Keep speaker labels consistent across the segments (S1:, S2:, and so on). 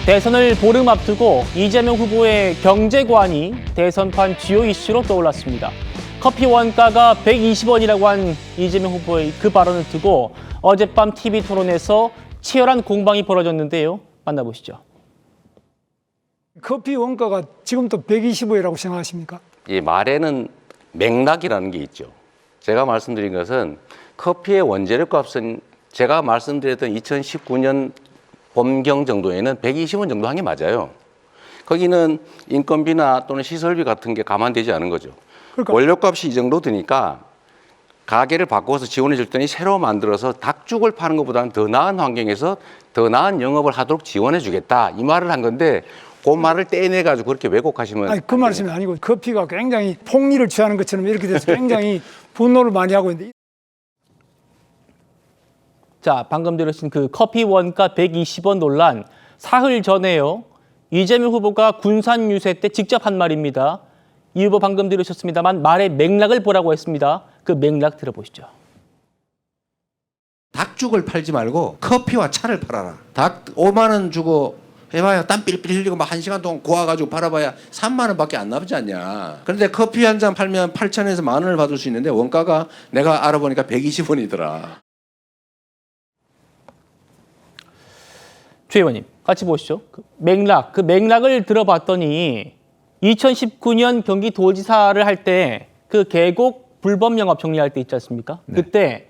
S1: 대선을 보름 앞두고 이재명 후보의 경제관이 대선판 주요 이슈로 떠올랐습니다. 커피 원가가 120원이라고 한 이재명 후보의 그 발언을 두고 어젯밤 TV 토론에서 치열한 공방이 벌어졌는데요. 만나보시죠.
S2: 커피 원가가 지금도 120원이라고 생각하십니까?
S3: 이 말에는 맥락이라는 게 있죠. 제가 말씀드린 것은 커피의 원재료 값은 제가 말씀드렸던 2019년 봄경 정도에는 120원 정도 한 게 맞아요. 거기는 인건비나 또는 시설비 같은 게 감안되지 않은 거죠.
S2: 그러니까
S3: 원료값이 이 정도 드니까 가게를 바꿔서 지원해 줄 때니 새로 만들어서 닭죽을 파는 것보다는 더 나은 환경에서 더 나은 영업을 하도록 지원해 주겠다. 이 말을 한 건데 그 말을 떼내가지고 그렇게 왜곡하시면.
S2: 아니, 그 말씀이 아니고 커피가 굉장히 폭리를 취하는 것처럼 이렇게 돼서 굉장히 분노를 많이 하고 있는데.
S1: 자, 방금 들으신 그 커피 원가 120원 논란, 사흘 전에요. 이재명 후보가 군산 유세 때 직접 한 말입니다. 이 후보 방금 들으셨습니다만 말의 맥락을 보라고 했습니다. 그 맥락 들어보시죠.
S4: 닭죽을 팔지 말고 커피와 차를 팔아라. 닭 5만 원 주고 해봐야 땀 삘삘 흘리고 막 1시간 동안 고아가지고 팔아봐야 3만 원밖에 안 나오지 않냐. 그런데 커피 한 잔 팔면 8천에서 1만 원을 받을 수 있는데 원가가 내가 알아보니까 120원이더라.
S1: 최 의원님, 같이 보시죠. 그 맥락을 들어봤더니 2019년 경기도지사를 할 때 그 계곡 불법 영업 정리할 때 있지 않습니까?
S4: 네.
S1: 그때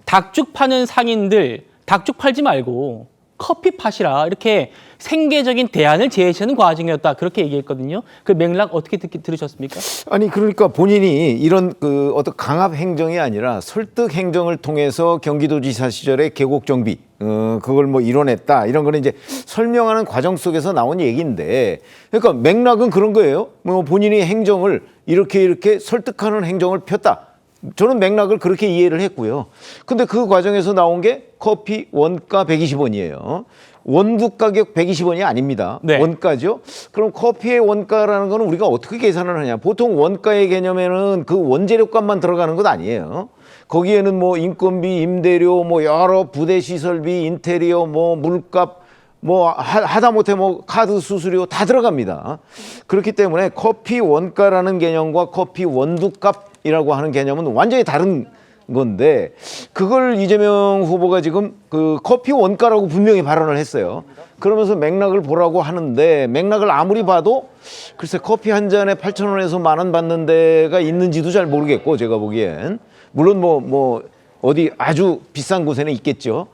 S1: 닭죽 파는 상인들 닭죽 팔지 말고 커피 파시라 이렇게 생계적인 대안을 제시하는 과정이었다. 그렇게 얘기했거든요. 그 맥락 어떻게 들으셨습니까?
S5: 아니 그러니까 본인이 이런 그 어떤 강압 행정이 아니라 설득 행정을 통해서 경기도지사 시절에 계곡 정비 그걸 뭐 이뤄냈다 이런 거는 이제 설명하는 과정 속에서 나온 얘기인데 그러니까 맥락은 그런 거예요. 뭐 본인이 행정을 이렇게 설득하는 행정을 폈다. 저는 맥락을 그렇게 이해를 했고요. 근데 그 과정에서 나온 게 커피 원가 120원이에요. 원두 가격 120원이 아닙니다.
S1: 네.
S5: 원가죠. 그럼 커피의 원가라는 거는 우리가 어떻게 계산을 하냐. 보통 원가의 개념에는 그 원재료 값만 들어가는 것 아니에요. 거기에는 뭐 인건비, 임대료, 뭐 여러 부대 시설비, 인테리어, 뭐 물값, 뭐 하다못해 뭐 카드 수수료 다 들어갑니다. 그렇기 때문에 커피 원가라는 개념과 커피 원두값이라고 하는 개념은 완전히 다른 건데 그걸 이재명 후보가 지금 그 커피 원가라고 분명히 발언을 했어요. 그러면서 맥락을 보라고 하는데 맥락을 아무리 봐도 글쎄 커피 한 잔에 8,000원에서 10,000원 받는 데가 있는지도 잘 모르겠고 제가 보기엔 물론 뭐 어디 아주 비싼 곳에는 있겠죠.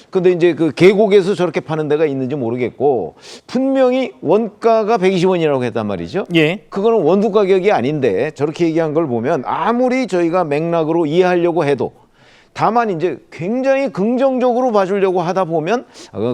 S5: 근데 이제 그 계곡에서 저렇게 파는 데가 있는지 모르겠고 분명히 원가가 120원이라고 했단 말이죠.
S1: 예.
S5: 그거는 원두 가격이 아닌데 저렇게 얘기한 걸 보면 아무리 저희가 맥락으로 이해하려고 해도 다만 이제 굉장히 긍정적으로 봐주려고 하다 보면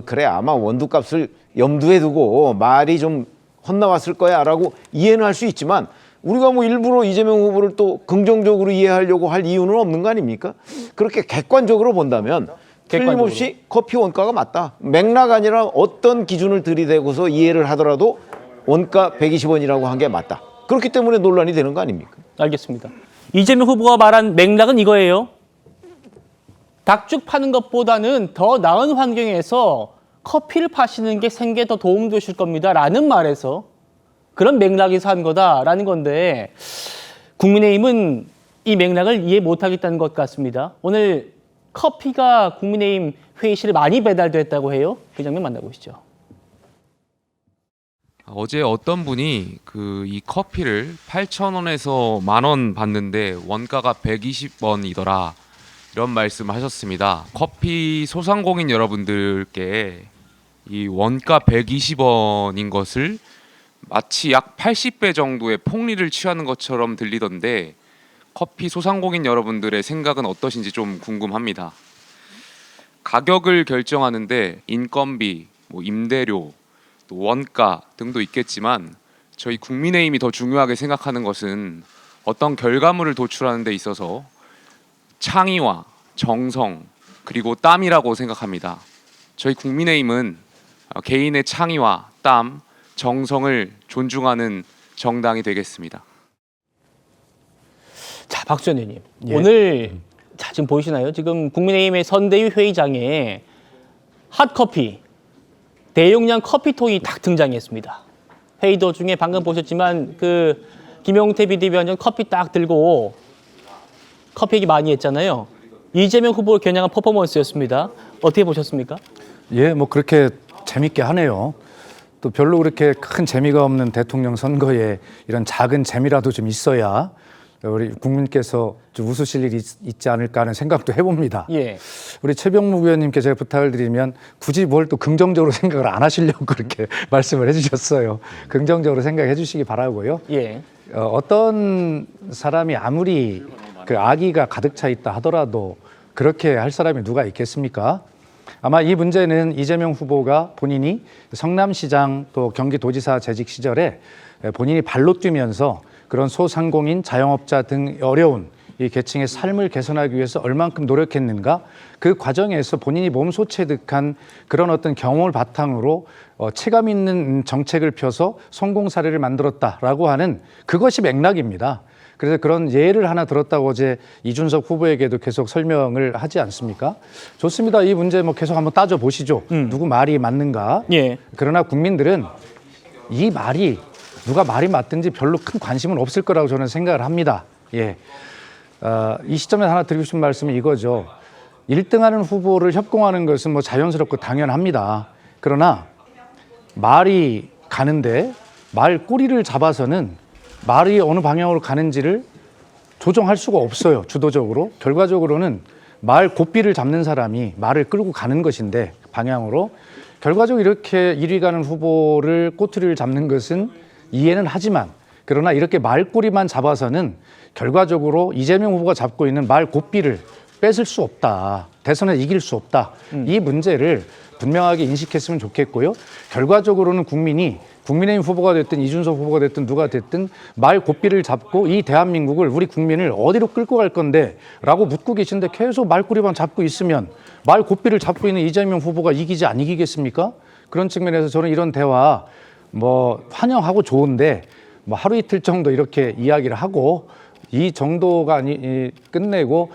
S5: 그래 아마 원두 값을 염두에 두고 말이 좀 헛나왔을 거야 라고 이해는 할 수 있지만 우리가 뭐 일부러 이재명 후보를 또 긍정적으로 이해하려고 할 이유는 없는 거 아닙니까? 그렇게 객관적으로 본다면 틀림없이 커피 원가가 맞다. 맥락 아니라 어떤 기준을 들이대고서 이해를 하더라도 원가 120원이라고 한 게 맞다. 그렇기 때문에 논란이 되는 거 아닙니까?
S1: 알겠습니다. 이재명 후보가 말한 맥락은 이거예요. 닭죽 파는 것보다는 더 나은 환경에서 커피를 파시는 게 생계에 더 도움 되실 겁니다. 라는 말에서 그런 맥락에서 한 거다라는 건데 국민의힘은 이 맥락을 이해 못하겠다는 것 같습니다. 오늘 커피가 국민의힘 회의실에 많이 배달됐다고 해요. 그 장면 만나보시죠.
S6: 어제 어떤 분이 이 커피를 8,000원에서 10,000원 받는데 원가가 120원이더라 이런 말씀하셨습니다. 커피 소상공인 여러분들께 이 원가 120원인 것을 마치 약 80배 정도의 폭리를 취하는 것처럼 들리던데 커피 소상공인 여러분들의 생각은 어떠신지 좀 궁금합니다. 가격을 결정하는데 인건비, 뭐 임대료, 또 원가 등도 있겠지만 저희 국민의힘이 더 중요하게 생각하는 것은 어떤 결과물을 도출하는 데 있어서 창의와 정성 그리고 땀이라고 생각합니다. 저희 국민의힘은 개인의 창의와 땀, 정성을 존중하는 정당이 되겠습니다.
S1: 자, 박수현 의원님.
S5: 예.
S1: 오늘 지금 보이시나요? 지금 국민의힘의 선대위 회의장에 핫커피 대용량 커피통이 딱 등장했습니다. 회의 도중에 방금 보셨지만 그 김용태 비대위원장 커피 딱 들고 커피 얘기 많이 했잖아요. 이재명 후보를 겨냥한 퍼포먼스였습니다. 어떻게 보셨습니까?
S7: 예, 뭐 그렇게 재밌게 하네요. 또 별로 그렇게 큰 재미가 없는 대통령 선거에 이런 작은 재미라도 좀 있어야 우리 국민께서 좀 웃으실 일이 있지 않을까 하는 생각도 해봅니다.
S1: 예.
S7: 우리 최병묵 의원님께 제가 부탁을 드리면 굳이 뭘 또 긍정적으로 생각을 안 하시려고 그렇게 말씀을 해주셨어요. 긍정적으로 생각해 주시기 바라고요.
S1: 예.
S7: 어떤 사람이 아무리 그 악의가 가득 차 있다 하더라도 그렇게 할 사람이 누가 있겠습니까? 아마 이 문제는 이재명 후보가 본인이 성남시장 또 경기도지사 재직 시절에 본인이 발로 뛰면서 그런 소상공인, 자영업자 등 어려운 이 계층의 삶을 개선하기 위해서 얼만큼 노력했는가, 그 과정에서 본인이 몸소 체득한 그런 어떤 경험을 바탕으로 체감 있는 정책을 펴서 성공 사례를 만들었다라고 하는 그것이 맥락입니다. 그래서 그런 예를 하나 들었다고 어제 이준석 후보에게도 계속 설명을 하지 않습니까? 좋습니다. 이 문제 뭐 계속 한번 따져 보시죠. 누구 말이 맞는가?
S1: 예.
S7: 그러나 국민들은 이 말이 누가 말이 맞든지 별로 큰 관심은 없을 거라고 저는 생각을 합니다. 예. 이 시점에 하나 드리고 싶은 말씀은 이거죠. 1등하는 후보를 협공하는 것은 뭐 자연스럽고 당연합니다. 그러나 말이 가는데 말 꼬리를 잡아서는 말이 어느 방향으로 가는지를 조정할 수가 없어요. 주도적으로. 결과적으로는 말 고삐를 잡는 사람이 말을 끌고 가는 것인데 방향으로. 결과적으로 이렇게 1위 가는 후보를 꼬투리를 잡는 것은 이해는 하지만, 그러나 이렇게 말꼬리만 잡아서는 결과적으로 이재명 후보가 잡고 있는 말 고삐를 뺏을 수 없다. 대선에 이길 수 없다. 이 문제를 분명하게 인식했으면 좋겠고요. 결과적으로는 국민이 국민의힘 후보가 됐든 이준석 후보가 됐든 누가 됐든 말 고삐를 잡고 이 대한민국을, 우리 국민을 어디로 끌고 갈 건데 라고 묻고 계신데 계속 말꼬리만 잡고 있으면 말 고삐를 잡고 있는 이재명 후보가 이기지 안 이기겠습니까? 그런 측면에서 저는 이런 대화 뭐 환영하고 좋은데 뭐 하루 이틀 정도 이렇게 이야기를 하고 이 정도가 끝내고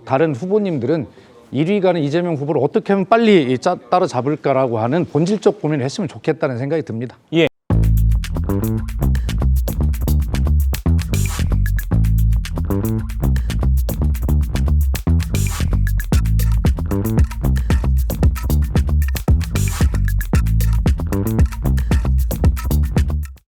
S7: 다른 후보님들은 1위 가는 이재명 후보를 어떻게 하면 빨리 따라잡을까라고 하는 본질적 고민을 했으면 좋겠다는 생각이 듭니다.
S1: 예.